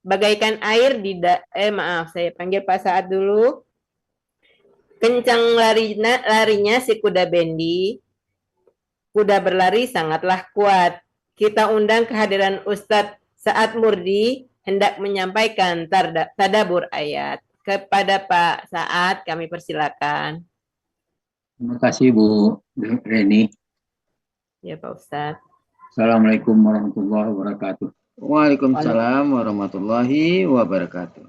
bagaikan air maaf, saya panggil Pak Saad dulu. Kencang larinya si kuda bendi. Kuda berlari sangatlah kuat. Kita undang kehadiran Ustadz Saad Murdi hendak menyampaikan tadabur ayat. Kepada Pak Saad kami persilakan. Terima kasih Bu Reni. Ya Pak Ustadz. Assalamualaikum warahmatullahi wabarakatuh. Waalaikumsalam warahmatullahi wabarakatuh.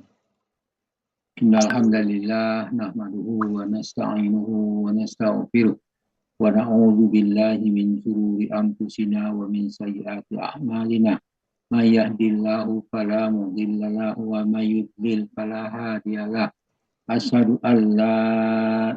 Innalhamdalillah nahmaduhu wa nasta'inuhu wa nastaghfiruh wa na'udzu billahi min shururi anfusina wa min sayyiati a'malina. May yahdihillahu fala mudilla lahu wa may yudlil fala hadiyalah. Asyhadu an la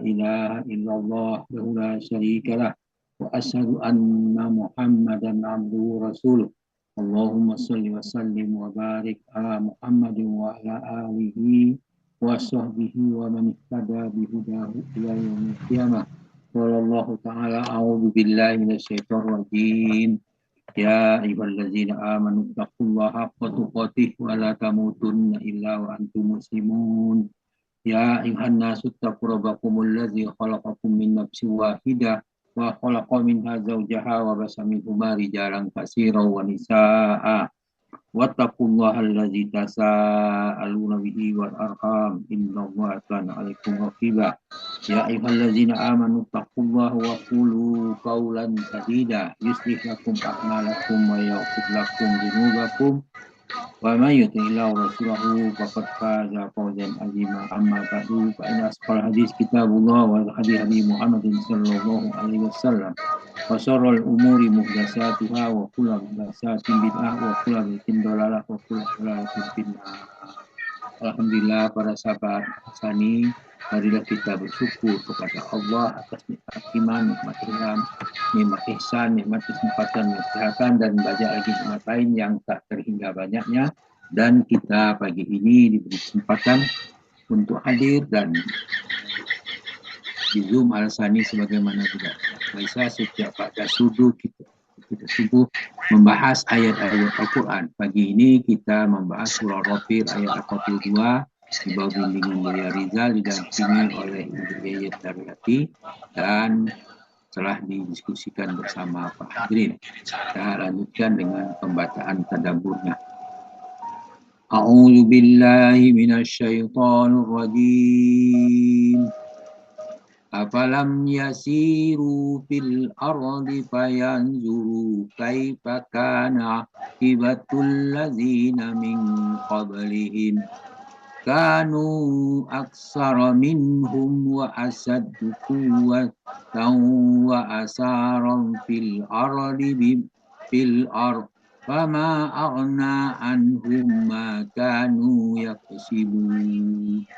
ilaha illallah wa la syarikalah wa asyhadu anna Muhammadan abduhu rasuluh. Allahumma shalli wa sallim wa barik ala Muhammadin wa ala alihi wa sahbihi wa man ihtada bihudahu ila yaumil qiyamah. Wallahu ta'ala a'udzu billahi minasyaitonir rajim. Ya ayyuhallazina amanu taqullaha haqqa tuqatih wa la tamutunna illa wa antum muslimun. Ya ayyuhan nasu taqu rabbakumul ladzi khalaqakum min nafsin wahidah wa khalaqa minha zawjaha wa basa minhuma rijalan katsiran wa nisaa'a. Wattaqullaha allazi tasaaluna bihi wal arham innallaha kana 'alaikum raqiba. Ya ayyuhallazina amanu taqullaha wa qulu qawlan sadida yuslih lakum a'malakum wa yaghfir lakum dzunubakum wa may yuti'illahu rasulahu faqad faza fawzan 'azima. Amma ba'du fa inna asqal hadis kitabullah wa hadi Muhammadin sallallahu alaihi wasallam wa syarrul umuri muhdatsatuha wa kullu muhdatsatin bid'ah wa kullu bid'atin dhalalah wa kullu dhalalatin finnar. Alhamdulillah para sahabat Sani, marilah kita bersyukur kepada Allah atas nikmat iman, nikmat Islam, nikmat ihsan, nikmat kesempatan, nikmat kesehatan, dan banyak lagi nikmat lain yang tak terhingga banyaknya. Dan kita pagi ini diberi kesempatan untuk hadir dan di Zoom Al-Sani sebagaimana tidak biasa setiap pada subuh kita subuh membahas ayat-ayat Al-Quran. Pagi ini kita membahas surah Ghafir ayat 42 di bawah bimbingan Mulia Rizal didampingi oleh Ibu Yayat Daryati dan telah didiskusikan bersama Pak Hadirin. Kita lanjutkan dengan pembacaan tadabburnya. A'udzu billahi minasyaitonir rajim. Afalam yasiru fil ardi fayanzuru kaifa kana aqibatul ladzina min qablihim kanu aksara minhum wa asaddu quwwatan wa asaran fil ardi fama aghna anhum ma kanu yaksibun.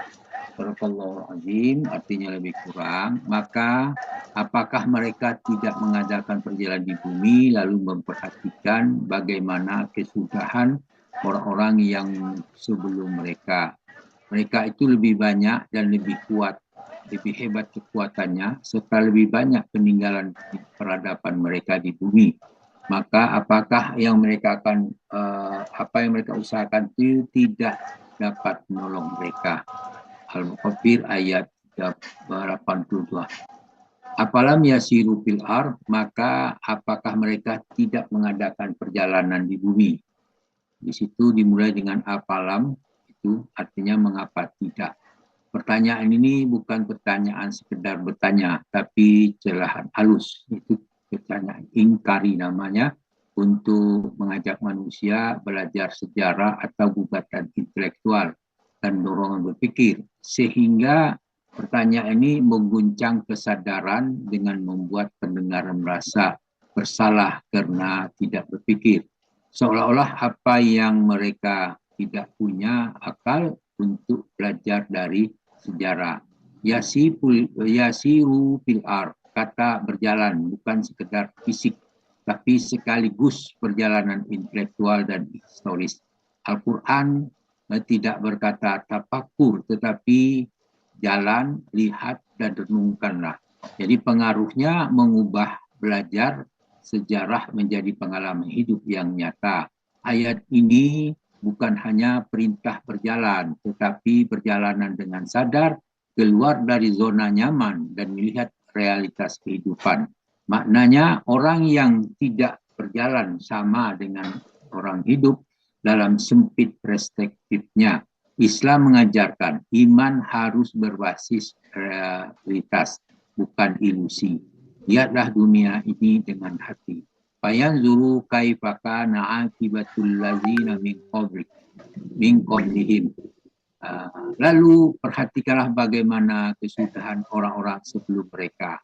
Barakallahu azim, artinya lebih kurang, maka apakah mereka tidak mengadakan perjalanan di bumi lalu memperhatikan bagaimana kesudahan orang-orang yang sebelum mereka. Mereka itu lebih banyak dan lebih kuat, lebih hebat kekuatannya, serta lebih banyak peninggalan peradaban mereka di bumi. Maka apakah yang mereka akan apa yang mereka usahakan itu tidak dapat menolong mereka. Al-Ghafir ayat 82. Apalam yasiru fil ard, maka apakah mereka tidak mengadakan perjalanan di bumi. Di situ dimulai dengan apalam, itu artinya mengapa tidak. Pertanyaan ini bukan pertanyaan sekedar bertanya, tapi celahan halus. Itu pertanyaan ingkari namanya, untuk mengajak manusia belajar sejarah atau gugatan intelektual dan dorongan berpikir, sehingga pertanyaan ini mengguncang kesadaran dengan membuat pendengar merasa bersalah karena tidak berpikir, seolah-olah apa yang mereka tidak punya akal untuk belajar dari sejarah. Yasiru fil ard, kata berjalan bukan sekedar fisik, tapi sekaligus perjalanan intelektual dan historis. Al-Quran tidak berkata tafakur, tetapi jalan, lihat, dan renungkanlah. Jadi pengaruhnya mengubah belajar sejarah menjadi pengalaman hidup yang nyata. Ayat ini bukan hanya perintah berjalan, tetapi perjalanan dengan sadar keluar dari zona nyaman dan melihat realitas kehidupan. Maknanya orang yang tidak berjalan sama dengan orang hidup dalam sempit perspektifnya. Islam mengajarkan iman harus berbasis realitas, bukan ilusi. Lihatlah dunia ini dengan hati. Fayanzuru kaifa kana aqibatul ladzina min qablihim. Lalu perhatikanlah bagaimana kesudahan orang-orang sebelum mereka.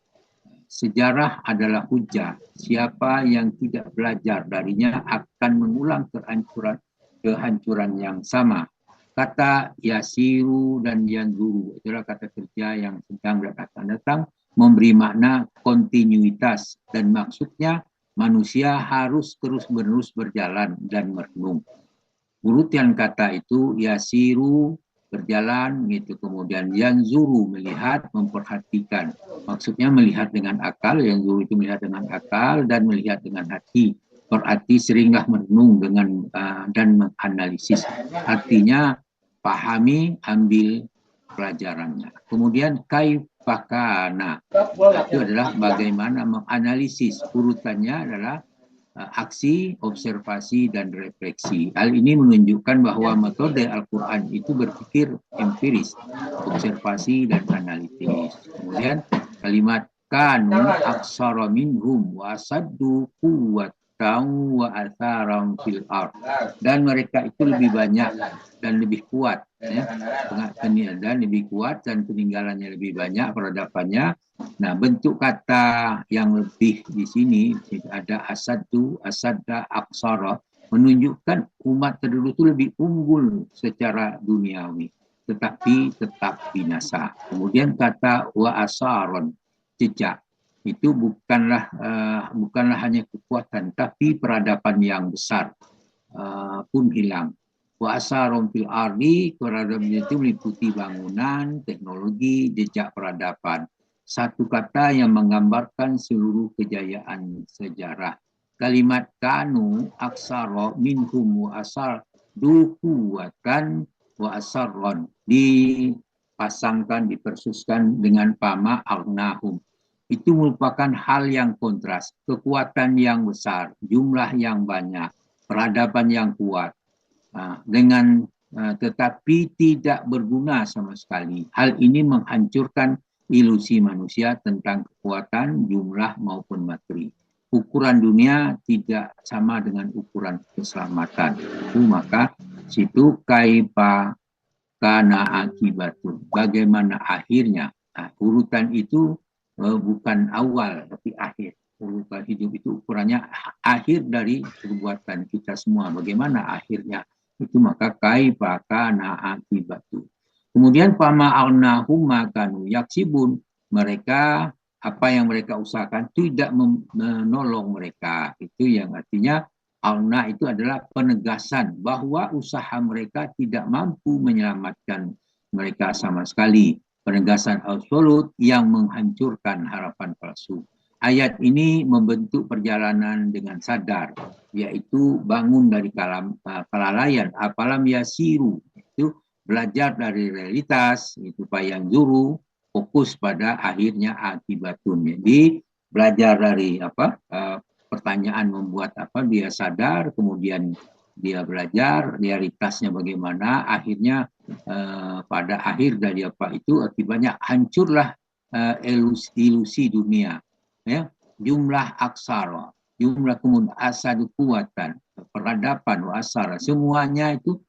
Sejarah adalah hujah. Siapa yang tidak belajar darinya akan mengulang kehancuran yang sama. Kata yasiru dan yanzuru itulah kata kerja yang sedang dan akan datang, memberi makna kontinuitas dan maksudnya manusia harus terus-menerus berjalan dan merenung. Urutan kata itu yasiru berjalan gitu, kemudian yanzuru melihat, memperhatikan. Maksudnya melihat dengan akal, yanzuru itu melihat dengan akal dan melihat dengan hati. Berarti seringlah merenung dengan dan menganalisis. Artinya pahami, ambil pelajarannya. Kemudian kaifakana itu adalah bagaimana menganalisis. Urutannya adalah aksi, observasi, dan refleksi. Hal ini menunjukkan bahwa metode Al-Quran itu berpikir empiris, observasi, dan analitis. Kemudian kalimat kanu aksara minhum wa asaddu quwwatan wa atharan fil ard. Dan mereka itu lebih banyak dan lebih kuat, ya. Dan lebih kuat dan peninggalannya lebih banyak, peradabannya. Nah, bentuk kata yang lebih di sini ada asaddu, asadda, aksara, menunjukkan umat terdahulu itu lebih unggul secara duniawi, tetapi tetap binasa. Kemudian kata wa asaron, jejak, itu bukanlah hanya kekuatan, tapi peradaban yang besar pun hilang. Wa asaron fil ardi, peradaban itu meliputi bangunan, teknologi, jejak peradaban. Satu kata yang menggambarkan seluruh kejayaan sejarah. Kalimat kanu aksara minhum wa asar dukuwatan wa asarron dipasangkan, dipersuskan dengan pama arnahum. Itu merupakan hal yang kontras. Kekuatan yang besar, jumlah yang banyak, peradaban yang kuat, tetapi tidak berguna sama sekali. Hal ini menghancurkan ilusi manusia tentang kekuatan, jumlah maupun materi. Ukuran dunia tidak sama dengan ukuran keselamatan. Maka situ kaifa kana akibatun. Bagaimana akhirnya? Nah, urutan itu bukan awal tapi akhir. Urutan hidup itu ukurannya akhir dari perbuatan kita semua. Bagaimana akhirnya? Itu maka kaifa kana akibatun. Kemudian fama arnahum makanu yaksibun, mereka apa yang mereka usahakan tidak menolong mereka. Itu yang artinya arna itu adalah penegasan bahwa usaha mereka tidak mampu menyelamatkan mereka sama sekali. Penegasan absolut yang menghancurkan harapan palsu. Ayat ini membentuk perjalanan dengan sadar, yaitu bangun dari kelalaian, apalam yasiru, itu belajar dari realitas, itu yang zuru, fokus pada akhirnya akibatun. Jadi belajar dari pertanyaan membuat dia sadar, kemudian dia belajar realitasnya bagaimana, akhirnya pada akhir dari itu akibatnya hancurlah ilusi dunia, ya. Jumlah aksara, jumlah kemudian asadu kuatan, peradaban asara, semuanya itu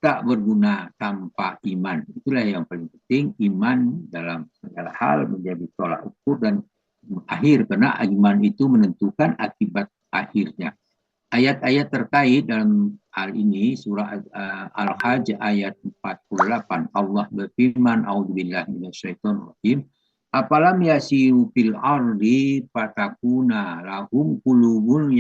tak berguna tanpa iman. Itulah yang paling penting, iman dalam segala hal menjadi tolak ukur dan akhir, karena iman itu menentukan akibat akhirnya. Ayat-ayat terkait dalam hal ini surah Al-Hajj ayat 48, Allah berfirman, a'udzubillahi minasyaitonirrajim, apalam yasiru fil ardi fatakuna lahum qulubun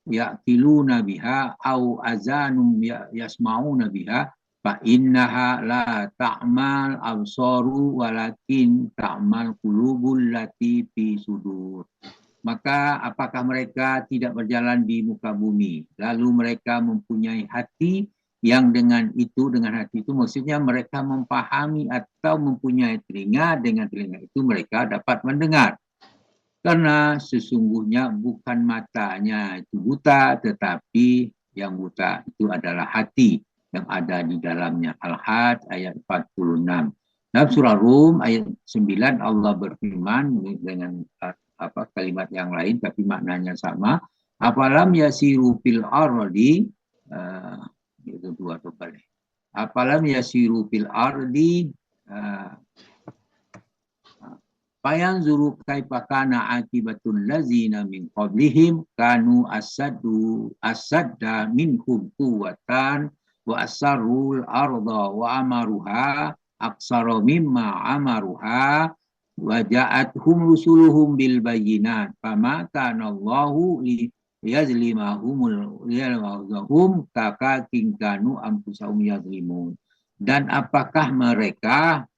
ya'qiluna biha au azanum yasma'una biha fa innaha la ta'mal absaru walakin ta'mal qulubul lati fi sudur. Maka apakah mereka tidak berjalan di muka bumi? Lalu mereka mempunyai hati yang dengan hati itu maksudnya mereka memahami atau mempunyai telinga, dengan telinga itu mereka dapat mendengar. Karena sesungguhnya bukan matanya itu buta, tetapi yang buta itu adalah hati yang ada di dalamnya. Al-Hajj ayat 46. Dalam surah Rum ayat 9 Allah berfirman dengan kalimat yang lain tapi maknanya sama. Apalam yasiru fil ardi itu dua balik. Apalam yasiru fil ardi fayanzuru kaifa kana akibatul ladzina min qablihim kanu asadda minhum quwwatan wa asarrul arda wa amaruha aksara mimma amaruha wa ja'atuhum rusuluhum bil bayyinat fama kana Allahu yazlimahum kakakin kanu anfusahum yazlimun. Dan apakah mereka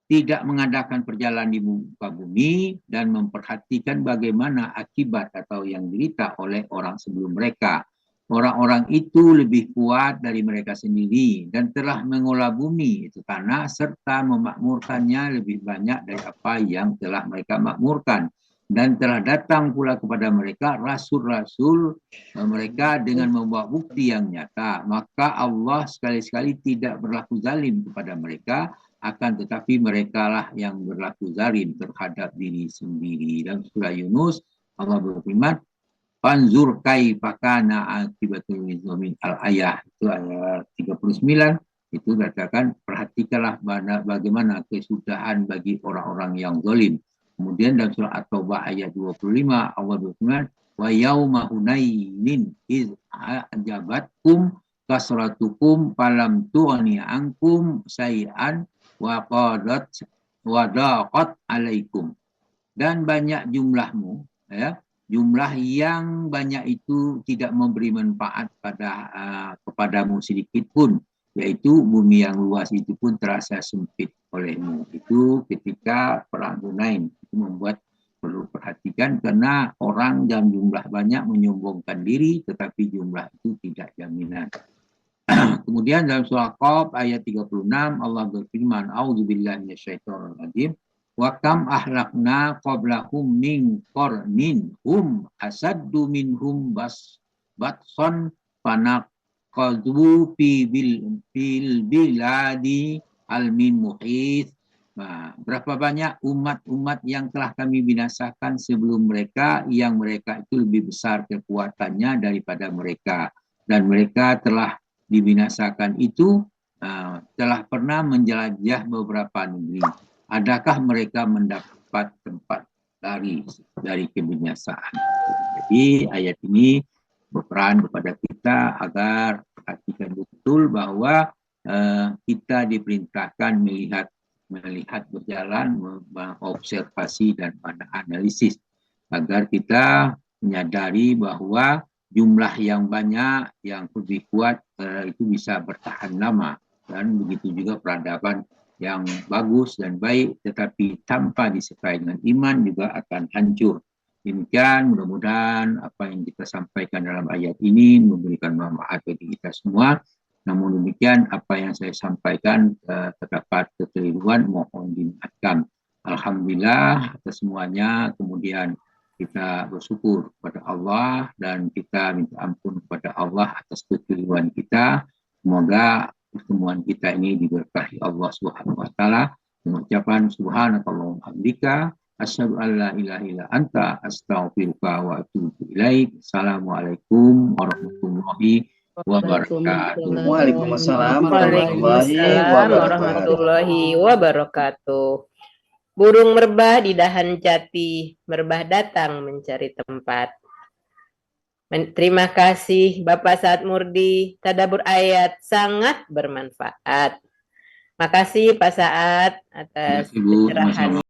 tidak mengadakan perjalanan di muka bumi dan memperhatikan bagaimana akibat atau yang diderita oleh orang sebelum mereka. Orang-orang itu lebih kuat dari mereka sendiri dan telah mengolah bumi itu tanah serta memakmurkannya lebih banyak dari apa yang telah mereka makmurkan. Dan telah datang pula kepada mereka rasul-rasul mereka dengan membawa bukti yang nyata. Maka Allah sekali-sekali tidak berlaku zalim kepada mereka, akan tetapi mereka lah yang berlaku zalim terhadap diri sendiri. Dalam surah Yunus Allah berfirman, "Fanzur kaifa kana akibatul mujrimin." Al-ayah itu ayat 39 itu katakan perhatikanlah bagaimana kesudahan bagi orang-orang yang zalim. Kemudian dalam surah At-Taubah ayat 25 Allah berfirman, "Wa yauma hunainin iz ajabatkum kasratukum falam tughni ankum syai'an wa qadat wa daqat alaikum." Dan banyak jumlahmu, ya, jumlah yang banyak itu tidak memberi manfaat kepadamu sedikit pun, yaitu bumi yang luas itu pun terasa sempit olehmu. Itu ketika perang Hunain, itu membuat perlu perhatikan karena orang dalam jumlah banyak menyombongkan diri, tetapi jumlah itu tidak jaminan. Kemudian dalam surah Qaf ayat 36 Allah berfirman, "A'udzubillahi minasyaitonirrajim. Wa kam ahlakna qablahum min qarnin hum asaddu minhum batson fanaqadu bil biladi al-min muhit." Nah, berapa banyak umat-umat yang telah kami binasakan sebelum mereka, yang mereka itu lebih besar kekuatannya daripada mereka, dan mereka telah dibinasakan itu telah pernah menjelajah beberapa negeri. Adakah mereka mendapat tempat dari kebinasaan? Jadi ayat ini berperan kepada kita agar perhatikan betul bahwa kita diperintahkan melihat berjalan, mengobservasi dan analisis agar kita menyadari bahwa jumlah yang banyak, yang lebih kuat itu bisa bertahan lama, dan begitu juga peradaban yang bagus dan baik tetapi tanpa disertai dengan iman juga akan hancur. Demikian, mudah-mudahan apa yang kita sampaikan dalam ayat ini memberikan manfaat bagi kita semua. Namun demikian, apa yang saya sampaikan terdapat kekeliruan, mohon dimaafkan. Alhamdulillah atas semuanya. Kemudian kita bersyukur kepada Allah dan kita minta ampun kepada Allah atas kekeliruan kita. Semoga pertemuan kita ini diberkahi Allah Subhanahu wa taala dengan ucapan subhanakallahumma hamdika asyhadu an la ilaha illa anta astaghfiruka wa atubu ilaik. Assalamualaikum warahmatullahi wabarakatuh. Waalaikumsalam warahmatullahi wabarakatuh. Burung merbah di dahan jati, merbah datang mencari tempat. Terima kasih Bapak Saad Murdi, tadabbur ayat sangat bermanfaat. Makasih Pak Saad atas pencerahannya.